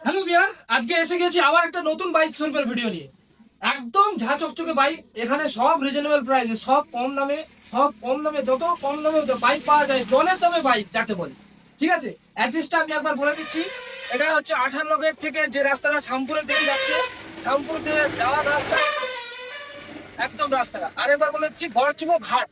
Hello viewers, আজকে এসে গেছি আবার একটা নতুন বাইক শোরুমের ভিডিও নিয়ে। একদম ঝা চকচকে বাইক, এখানে সব রিজনেবল প্রাইসে, সব কম দামে যত কম দামে বাইক পাওয়া যায়, জলের দামে বাইক যাকে বলে। ঠিক আছে, অ্যাড্রেসটা আমি একবার বলে দিচ্ছি। এটা হচ্ছে 58 গেট থেকে যে রাস্তাটা শ্যামপুরের দিকে যাচ্ছে, শ্যামপুর দিয়ে যাওয়ার রাস্তা, একদম রাস্তাটা আরেকবার বলে দিচ্ছি, গড়চিমো ঘাট।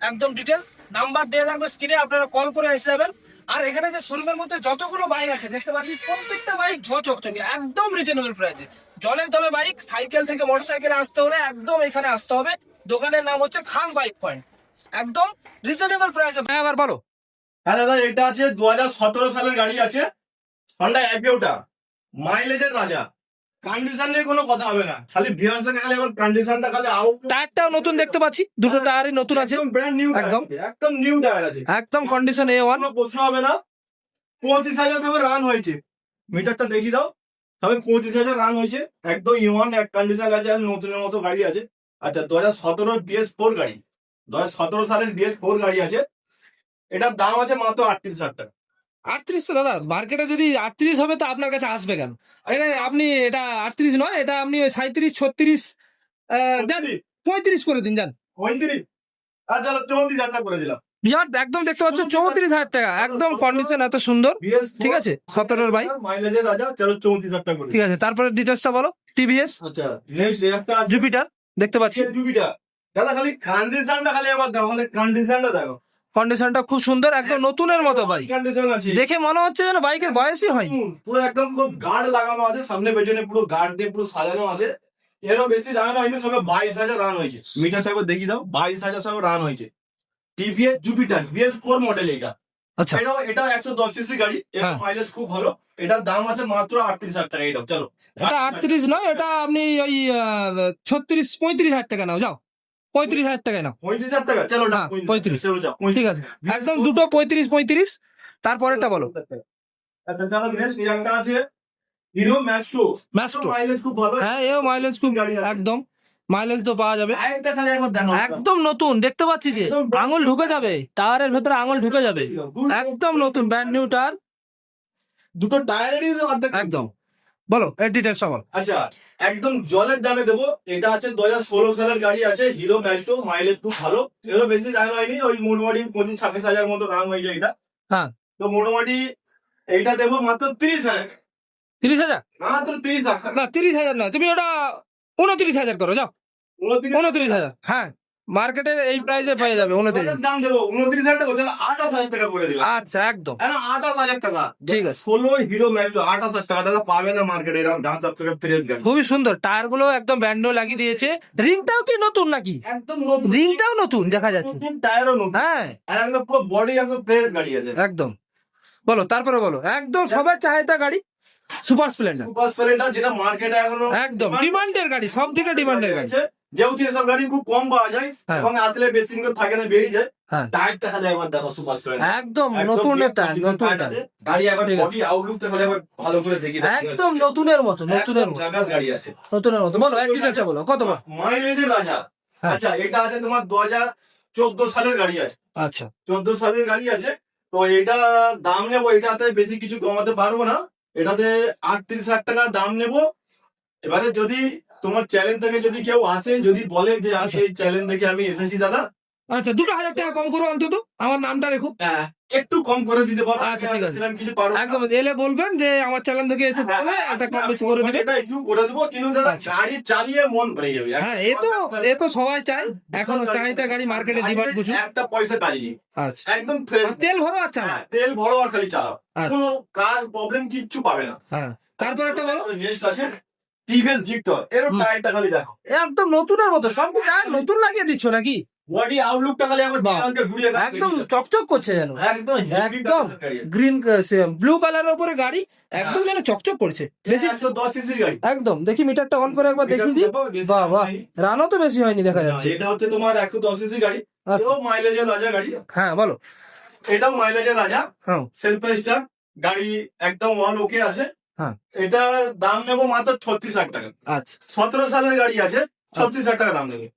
একদম ডিটেলস নাম্বার দেওয়া থাকবে স্ক্রিনে, আপনারা কল করে এসে যাবেন। আর এখানে যে শোরুমের মধ্যে যতগুলো বাইক আছে দেখতে পাচ্ছি, প্রত্যেকটা বাইক ঝকঝকে, একদম রিজনেবল প্রাইসে, জলের দামে বাইক। সাইকেল থেকে মোটরসাইকেলে আসতে হলে একদম এখানে আসতে হবে। দোকানের নাম হচ্ছে খান বাইক পয়েন্ট, একদম রিজনেবল প্রাইসে। ভাই আবার বলো। হ্যাঁ দাদা, এটা আছে 2017 সালের গাড়ি আছে, হন্ডা অ্যাপিওটা, মাইলেজের রাজা। কন্ডিশন নিয়ে কোনো কথা হবে না, খালি ভিউয়ার্স খালি আবার কন্ডিশনটা খালি আউ। টায়ারটাও নতুন দেখতে পাচ্ছি, দুটো টায়ারই নতুন আছে, একদম ব্র্যান্ড নিউ, একদম একদম নিউ টায়ার আছে, একদম কন্ডিশন A1। কোনো প্রশ্ন হবে না। 25,000 সবে রান হয়েছে, মিটারটা দেখিয়ে দাও। সবে 25,000 রান হয়েছে, একদম ইওয়ান এক কন্ডিশন আছে, আর নতুনের মতো গাড়ি আছে। আচ্ছা, 2017 BS4 গাড়ি, 2017 সালের BS4 গাড়ি আছে। এটার দাম আছে মাত্র 38,000 টাকা। 38 তো দাদা, মার্কেটে যদি 38 হবে তো আপনার কাছে আসবে কেন? আপনি এটা 38 নয়, এটা আপনি 37, 36, দেন 35 করে দিন, যান 35, আর চলো 34,000 টাকা করে দিলাম। বিহার একদম দেখতে পাচ্ছ 34,000 টাকা, একদম কন্ডিশন এত সুন্দর। BS4 ঠিক আছে, 17 বাইক, মাইলেজের রাজা, চলো 34,000 টাকা করে ঠিক দিলাম। আছে। তারপরে ডিটেলসটা বলো। টিভিএস আচ্ছা, নেক্সট একটা আছে জুপিটার দেখতে পাচ্ছি, জুপিটার। দাদা খালি কন্ডিশনটা খালি আবার দেখো, খালি কন্ডিশনটা দেখো, কন্ডিশনটা খুব সুন্দর, একদম নতুনের মতো বাইক। কন্ডিশন আছে, দেখে মনে হচ্ছে যেন বাইকের বয়সই হয়নি। পুরো একদম পুরো গার্ড লাগানো আছে, সামনে পেছনে পুরো গার্ড দিয়ে পুরো সাজানো আছে। এরও বেশি রান হয়নি, সবে 22,000 রান হয়েছে। মিটারটা একবার দেখিয়ে দাও, 22,000 সবে রান হয়েছে। টিভিএস জুপিটার BS4 মডেল এটা। আচ্ছা, এটা 110 সিসি গাড়ি, এর হ্যাঁ। মাইলেজ খুব ভালো। এটার দাম আছে মাত্র 38,000 টাকা। এটাও চলো, এটা 38 নয়, এটা আপনি ওই 36, 35,000 টাকা নাও, যাও 35,000 টাকায় নাও। 35,000 টাকা, চলো হ্যাঁ, 35। চলো যাও, ঠিক আছে, একদম দুটো 35। তারপরেরটা বলো। একটা আছে হিরো ম্যাস্ট্রো। ম্যাস্ট্রো, মাইলেজ খুব ভালো। হ্যাঁ এও মাইলেজ খুব, গাড়ি আছে। একদম মাইলেজ তো পাওয়া যাবে। একটা খালি একবার দেখো, একদম নতুন দেখতে পাচ্ছি যে, একদম আঙুল ঢুকে যাবে, টায়ারের ভেতরে আঙুল ঢুকে যাবে, একদম নতুন ব্র্যান্ড নিউ টায়ার, দুটো টায়ারেরই তো অর্ধেক। একদম। বলো এর ডিটেলসটা বলো। আচ্ছা, একদম জলের দামে দেবো। এটা আছে 2016 সালের গাড়ি আছে, হিরো ম্যাস্ট্রো, মাইলেজ খুব ভালো। এরও বেশি রান হয়নি, ওই মোটামুটি 25-26,000 মতো রান হয়ে যায় এটা। হ্যাঁ, তো মোটামুটি এইটা দেবো মাত্র 30,000। 30,000? মাত্র 30,000। না 30,000 না, তুমি ওটা 29,000 করো, যাও 29,000। হ্যাঁ, মার্কেটে এই প্রাইসে পেয়ে যাবে 29। দাম দেবো 29,000 টাকা, চলো 28,000 টাকা করে দিলাম। আচ্ছা, একদম 28,000 টাকা, ঠিক আছে। 16 হিরো ম্যাক্স 28,000 টাকা দাদা পাবে না মার্কেটে, এরকম দাম চাপ করে ফ্রেশ গাড়ি। খুবই সুন্দর, টায়ার গুলো একদম ব্র্যান্ড নিউ লাগিয়ে দিয়েছে। রিংটাও কি নতুন নাকি? একদম নতুন, রিংটাও নতুন দেখা যাচ্ছে, নতুন টায়ারও নতুন, হ্যাঁ আর একদম পুরো বডি একদম ফ্রেশ গাড়ি আছে। একদম। বলো তারপরে বলো, একদম সবার চাহিদা গাড়ি, সুপার স্প্লেন্ডার, সুপার স্প্লেন্ডার, যেটা মার্কেটে এখনো একদম ডিমান্ডের গাড়ি, সব থেকে ডিমান্ডের গাড়ি। আছে। যেহেতু এসব গাড়ি খুব কম পাওয়া যায়, হ্যাঁ। এবং আসলে বেশি দিন করে থাকে না, বেরিয়ে যায়। হ্যাঁ, টায়ারটা খালি একবার দেখো, সুপার স্প্লেন্ডার একদম একদম নতুন new টায়ার, condition নতুন টায়ার টায়ার, আছে। গাড়ি একবার ঠিক আছে। বডি আউটলুকটা খালি একবার ভালো করে দেখি দাও। একদম নতুনের মতো, নতুনের মতো, জাগাস গাড়ি আছে, নতুনের মতো। বলো এক ডিটেলসটা বলো, কত বলো। মাইলেজের রাজা। হ্যাঁ। আচ্ছা, এটা আছে তোমার 2014 সালের গাড়ি আছে, আচ্ছা, 14 সালের গাড়ি আছে। তো এটা দাম নেবো, এটাতে বেশি কিছু কমাতে পারবো না, এটাতে 38,000 টাকা দাম নেবো। এবারে যদি তোমার চ্যালেঞ্জ থেকে যদি কেউ আসে, যদি বলে যে আমি আচ্ছা। এই চ্যালেঞ্জ থেকে আমি এসেছি দাদা, আচ্ছা 2,000 টাকা কম করো অন্তত, আমার নামটা রেখো। একটু কম করে দিতে পারো। আচ্ছা, ঠিক আছে। সেরকম কিছু পারো না। একদম এলে বলবেন যে আমার চ্যানেল থেকে এসে তাহলে একটা কম বেশি করে দিবে। এটা একটু করে দেবো, কিন্তু দাদা আচ্ছা। গাড়ি চালিয়ে মন ভরে যাবে। হ্যাঁ, এ তো সবাই চায়, এখন চাহিদা গাড়ি মার্কেটে ডিমান্ড প্রচুর। একটা পয়সা কাটিনি, আচ্ছা, একদম ফ্রেশ। আর তেল ভরো, আচ্ছা তেল ভরো আর খালি চালাও, আচ্ছা। কোনো কার প্রবলেম কিচ্ছু পাবে না। হ্যাঁ, তারপর একটা বলো। নেক্সট আছে টিভিএস ভিক্টর, এরও হুম। টায়ারটা খালি দেখো, একদম নতুনের মতো, সব টায়ার নতুন লাগিয়ে দিচ্ছ নাকি? বডি আউটলুকটা খালি একবার বাহ। ডিজাইনটা ঘুরিয়ে দেখো, একদম চকচক করছে যেন, একদম একদম গ্রিন ব্লু কালারের উপরে গাড়ি, একদম যেন চকচক করছে। বেশি 110 সিসির গাড়ি। একদম, দেখি মিটারটা অন করে একবার দেখি দিই। বাহ বাহ, রানও তো বেশি হয়নি দেখা যাচ্ছে। এটা হচ্ছে তোমার 110 সিসি গাড়ি, আচ্ছা, এটাও মাইলেজের রাজা গাড়ি। হ্যাঁ বলো। এটাও মাইলেজের রাজা, হ্যাঁ, সেলফ স্টার্ট গাড়ি, একদম ওয়ান ওকে আছে। হ্যাঁ। এটার দাম নেবো মাত্র 36,000 টাকা। আচ্ছা, 17 সালের গাড়ি আছে, 36,000 টাকা দাম নেবে।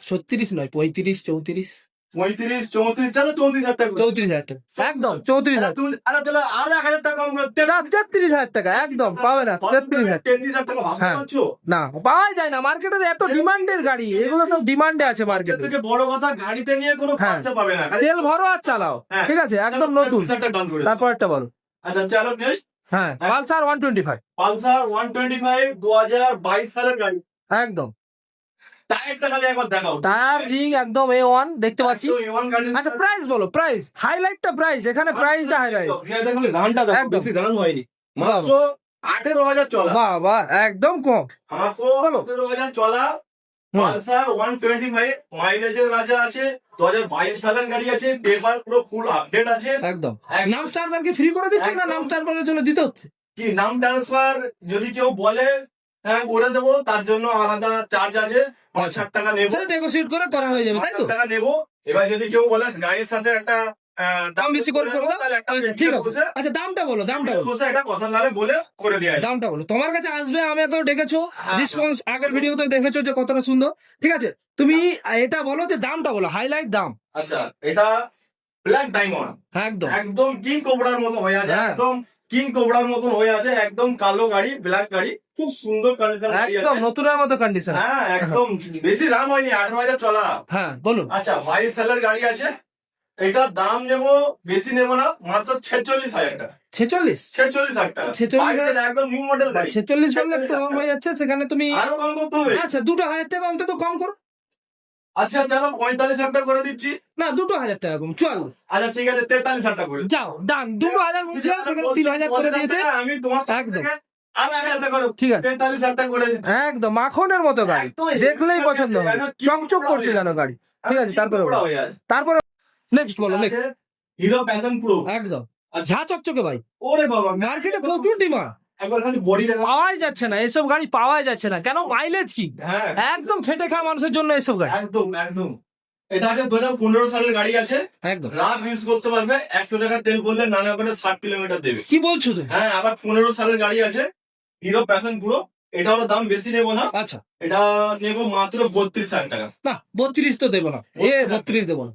36 নয়, 35, 34। 35, 34, চলো 34,000 টাকা করে। 34,000 টাকা একদম 34,000 আরে চলো আরো 1,000 টাকা কম করে 33,000 টাকা একদম পাবে না 33,000 33,000 টাকা ভাবতে হ্যাঁ। পারছো? না পাওয়াই যায় না মার্কেটে এত ডিমান্ডের গাড়ি এগুলো সব ডিমান্ডে আছে এর মার্কেটে থেকে বড় কথা গাড়িতে নিয়ে কোনো হ্যাঁ। খরচা পাবে না। খালি তেল ভরো আর চালাও হ্যাঁ। ঠিক আছে একদম চলো, নতুন 35,000 টাকা ডান করে দাও। তারপর একটা বলো আচ্ছা চলো নেক্সট হ্যাঁ পালসার 125 পালসার 125 2022 সালের গাড়ি। একদম টায়ারটা খালি একবার দেখাও। টায়ার রিং একদম A1 দেখতে পাচ্ছি একদম A1 গাড়ি। আচ্ছা প্রাইস বলো প্রাইস হাইলাইটটা প্রাইস এখানে প্রাইসটা হাইলাইট ভিআইতে খালি রানটা দেখো, একদম। বেশি রান হয়নি। মাত্র 18,000 চলা। বাহ বাহ একদম কম মাত্র বলো। 18,000 চলা। হুম। পালসার 125 মাইলেজের রাজা আছে। 2022 সালের গাড়ি আছে। পেপার পুরো ফুল আপডেট আছে। একদম একদম। নাম স্টারবার কি ফ্রি করে দিচ্ছে না একদম। নাম স্টারবারের জন্য দিতে হচ্ছে কি নাম ট্রান্সফার যদি কেউ বলে হ্যাঁ করে দেবো, তার জন্য আলাদা চার্জ আছে। 5,000 টাকা নেবো। সেটা নেগোসিয়েট করে করা হয়ে যাবে তাই তো 5,000 টাকা নেবো। এবার যদি কেউ বলে গাড়ির সাথে একটা দাম বেশি করে নেবো, দাও তাহলে একটা আচ্ছা, ঠিক আছে বসে আচ্ছা দামটা বলো দামটা বলো বসে একটা কথা নালে বলে করে দেওয়া যায়। দামটা বলো তোমার কাছে আসবে আমি তো দেখেছো হ্যাঁ। রেসপন্স আগের ভিডিওতে দেখেছো যে কতটা সুন্দর ঠিক আছে তুমি এটা বলো যে দামটা বলো হাইলাইট দাম আচ্ছা এটা ব্ল্যাক ডায়মন্ড হ্যাঁ, একদম একদম কিং কোবরার মতো হয়ে আছে। হ্যাঁ। একদম কিং কোবরার মতো হয়ে আছে। একদম কালো গাড়ি, ব্ল্যাক গাড়ি, খুব সুন্দর কন্ডিশন গাড়ি একদম আছে। নতুনের মতো কন্ডিশন হ্যাঁ একদম বেশি দাম হয়নি, 18,000 চলা। হ্যাঁ বলুন আচ্ছা 22 সালের গাড়ি আছে। এটা দাম নেবো বেশি নেবো না, মাত্র 46,000 টাকা। 46 46,000 টাকা। 46,000 22 একদম নিউ মডেল গাড়ি। 46 বললে একটু কম হয়ে যাচ্ছে সেখানে তুমি আরো কম করতে হবে। আচ্ছা 2,000 টাকা অন্তত কম করো আচ্ছা চলো 45,000 টাকা করে দিচ্ছি। না 2,000 টাকা কম 44 আচ্ছা ঠিক আছে 43,000 টাকা করে দিচ্ছি। যাও ডান 2,000 বলছিলাম সেখানে 3,000 করে দিয়েছে আমি তোমার একদম। থেকে আরো 1,000 টাকা করে ঠিক আছে 43,000 টাকা করে দিচ্ছি। একদম মাখনের মতো গাড়ি একদম, দেখলেই পছন্দ হবে একদম চকচক করছে যেন গাড়ি ঠিক আছে তারপরে বলো। হয়ে আছে। তারপরে নেক্সট বলো নেক্সট হিরো প্যাশন প্রো। একদম আচ্ছা। ঝা চকচকে ভাই ওরে বাবা মার্কেটে প্রচুর ডিমান্ড একবার খালি বডিটা পাওয়াই যাচ্ছে না এসব গাড়ি পাওয়াই যাচ্ছে না কেন মাইলেজ কি হ্যাঁ একদম খেটে খাওয়া মানুষের জন্য এসব গাড়ি একদম একদম। এটা আছে 2015 সালের গাড়ি আছে। একদম রাত ইউজ করতে পারবে। 100 টাকা তেল বললে নানা করে 60 কিলোমিটার দেবে। কি বলছো তুমি হ্যাঁ আবার 15 সালের গাড়ি আছে হিরো প্যাশন প্রো। এটা হলো দাম বেশি নেবো না, আচ্ছা এটা নেবো মাত্র 32,000 টাকা। না 32 তো দেবো না 32 দেবো না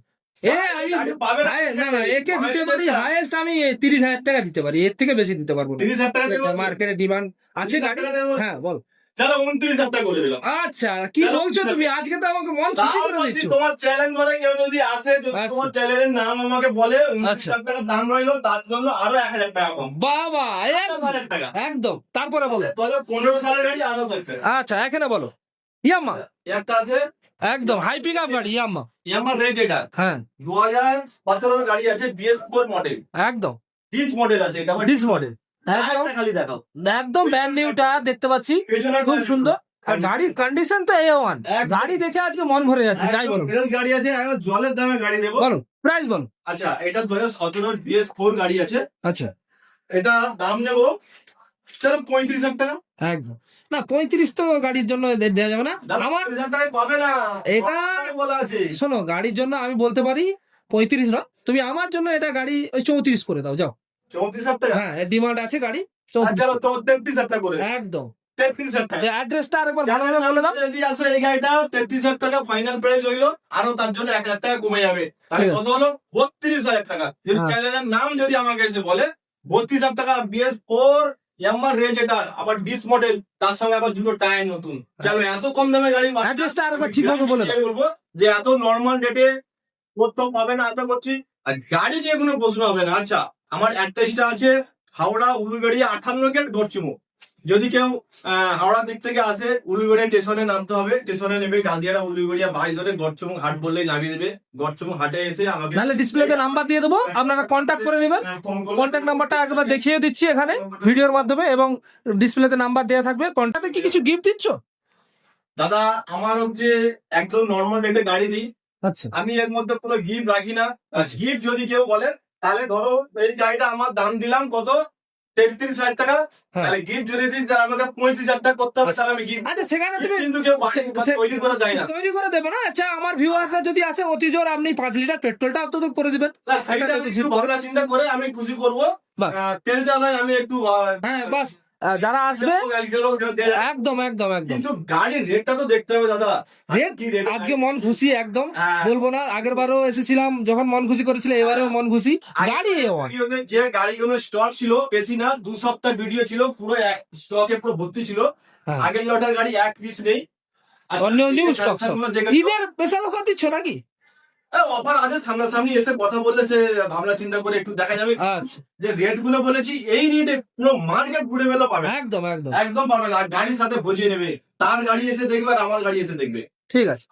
আমি গাড়ি পাবে না। না না একে দিতে পারি হাইয়েস্ট আমি 30,000 টাকা দিতে পারি এর থেকে বেশি দিতে পারবো না 30,000 টাকা দেবো। মার্কেটে ডিমান্ড আছে 30,000 গাড়ি টাকা দেবো। হ্যাঁ বল চলো 29,000 টাকা করে দিলাম। আচ্ছা কি চলো, বলছো তুমি আজকে তো আমাকে মন খুশি তাও করে বলছি, দিচ্ছ তোমার চ্যালেঞ্জ করে কেউ যদি আসে, যদি আচ্ছা। তোমার চ্যানেলের নাম আমাকে বলে আচ্ছা। 29,000 টাকা দাম রইলো, তার জন্য আরো 1,000 টাকা কম। বাবা 28,000 টাকা। একদম তারপরে বলো 2015 সালের গাড়ি 28,000 টাকা। আচ্ছা এখানে বলো ইয়াম্মা একটা আছে একদম হাই পিক আপ গাড়ি ইয়াম্মা ইয়ামাহা রেজেটার হ্যাঁ 2017 গাড়ি আছে, BS4 মডেল, একদম 20 মডেল আছে। এটা ডিস মডেল একদম একটা খালি দেখাও। একদম ব্র্যান্ড নিউটা দেখতে পাচ্ছি পেছনে খুব সুন্দর আর একদম। গাড়ির কন্ডিশন তো A1 একদম। গাড়ি দেখে আজকে মন ভরে যাচ্ছে যাই বলো একদম fresh গাড়ি আছে, একদম জলের দামে গাড়ি দেবো। বলো প্রাইস বলো আচ্ছা এটা 2017 BS4 গাড়ি আছে। আচ্ছা এটা দাম নেবো চলো 35,000 টাকা। একদম না 35 তো গাড়ির জন্য দেওয়া যাবে না দাদা, আমার 35,000 টাকায় পাবে না, এটা- কম দামে বলা আছে। শোনো গাড়ির জন্য আমি বলতে পারি 35 না তুমি আমার জন্য এটা গাড়ি ওই 34 করে দাও যাও 34,000 টাকা। হ্যাঁ ডিমান্ড আছে গাড়ি আর চলো তোমার 33,000 টাকা করে দিই। একদম 33,000 টাকা। অ্যাড্রেসটা আরেকবার যারা ভালো করে বলে দাও যদি আসে এই গাড়িটা 33,000 টাকা ফাইনাল প্রাইস হইলো, আরো তার জন্য 1,000 টাকা কমে যাবে। তাহলে ঠিক আছে। কত হলো 32,000 টাকা। যদি হ্যাঁ। চ্যানেলের নাম যদি আমাকে এসে বলে 32,000 টাকা BS4 ইয়ামাহা রেজেটার, আবার 20 মডেল, তার সঙ্গে আবার দুটো টায়ার নতুন। চলো এত কম দামে গাড়ি পাচ্ছি না। অ্যাড্রেসটা আরেকবার ঠিকভাবে বলে দাও আমি বলবো যে এত নর্মাল রেটে কোথাও পাবে না, আশা করছি। আর গাড়ি নিয়ে কোনো প্রশ্ন হবে না। আচ্ছা আমার অ্যাড্রেসটা আছে হাওড়া উলুবেড়িয়া 58 গেট গড়চুমো। যদি কেউ হাওড়া দিক থেকে আসে উলুবেড়িয়া স্টেশনে নামতে হবে। স্টেশনে নেবে গান্ধিয়ারা উলুবেড়িয়া বাই ধরে গড়চুমো হাট বললেই নামিয়ে দেবে। গড়চুমো হাটে এসে আমাকে নাহলে ডিসপ্লেতে নাম্বার দিয়ে দেবো আপনারা কন্ট্যাক্ট করে নেবেন ফোন করবে। কন্ট্যাক্ট নাম্বারটা একবার দেখিয়ে দিচ্ছি এখানে ভিডিওর মাধ্যমে এবং ডিসপ্লেতে নাম্বার দেওয়া থাকবে কন্ট্যাক্টে কি কিছু গিফট দিচ্ছ দাদা আমার হচ্ছে একদম নর্মাল রেটে গাড়ি দিই, আচ্ছা আমি এর মধ্যে কোনো গিফট রাখি না। গিফট যদি কেউ বলে তাহলে ধরো এই গাড়িটা আমার দাম দিলাম কত 33,000 টাকা, হ্যাঁ। তাহলে গিফট যদি দিই তাহলে আমাকে 35,000 টাকা করতে হবে, তাহলে আমি গিফট আচ্ছা সেখানে তুমি কিন্তু কেউ বাড়ি তৈরি করা যায় না। তৈরি করে দেবে না আচ্ছা আমার ভিউয়াররা যদি আসে অতি জোর আপনি 5 লিটার পেট্রোলটা অন্তত করে দিবেন না, সেইটা আমি একটু ভাবনা চিন্তা করে আমি খুশি করবো। বাস। তেলটা নয় আমি একটু হ্যাঁ বাস যারা আসবে গাড়িগুলো সেটা দেয়া যাবে। একদম একদম একদম কিন্তু গাড়ির রেটটা তো দেখতে হবে দাদা। রেট কি রেট আজকে মন খুশি একদম হ্যাঁ। বলবো না, আগের বারও এসেছিলাম যখন মন খুশি করেছিল, এবারেও মন খুশি। গাড়ি A1 ভিডিওতে যে গাড়িগুলো স্টক ছিল বেশি না, 2 সপ্তাহ ভিডিও ছিল, পুরো স্টকে পুরো ভর্তি ছিল। হ্যাঁ। আগের লটের গাড়ি এক পিস নেই। আচ্ছা, অন্য নিউ এই যে স্টক কালেকশনগুলো দেখেছো? ঈদের স্পেশাল অফার দিচ্ছ নাকি? অফার আছে, সামনাসামনি এসে কথা বললে সে ভাবনা চিন্তা করে একটু দেখা যাবে। আচ্ছা যে রেট গুলো বলেছি এই রেটে পুরো মার্কেট ঘুরে বেলা পাবে, একদম একদম একদম পাবে না। আর গাড়ির সাথে বুঝিয়ে নেবে, তার গাড়ি এসে দেখবে আর আমার গাড়ি এসে দেখবে। ঠিক আছে।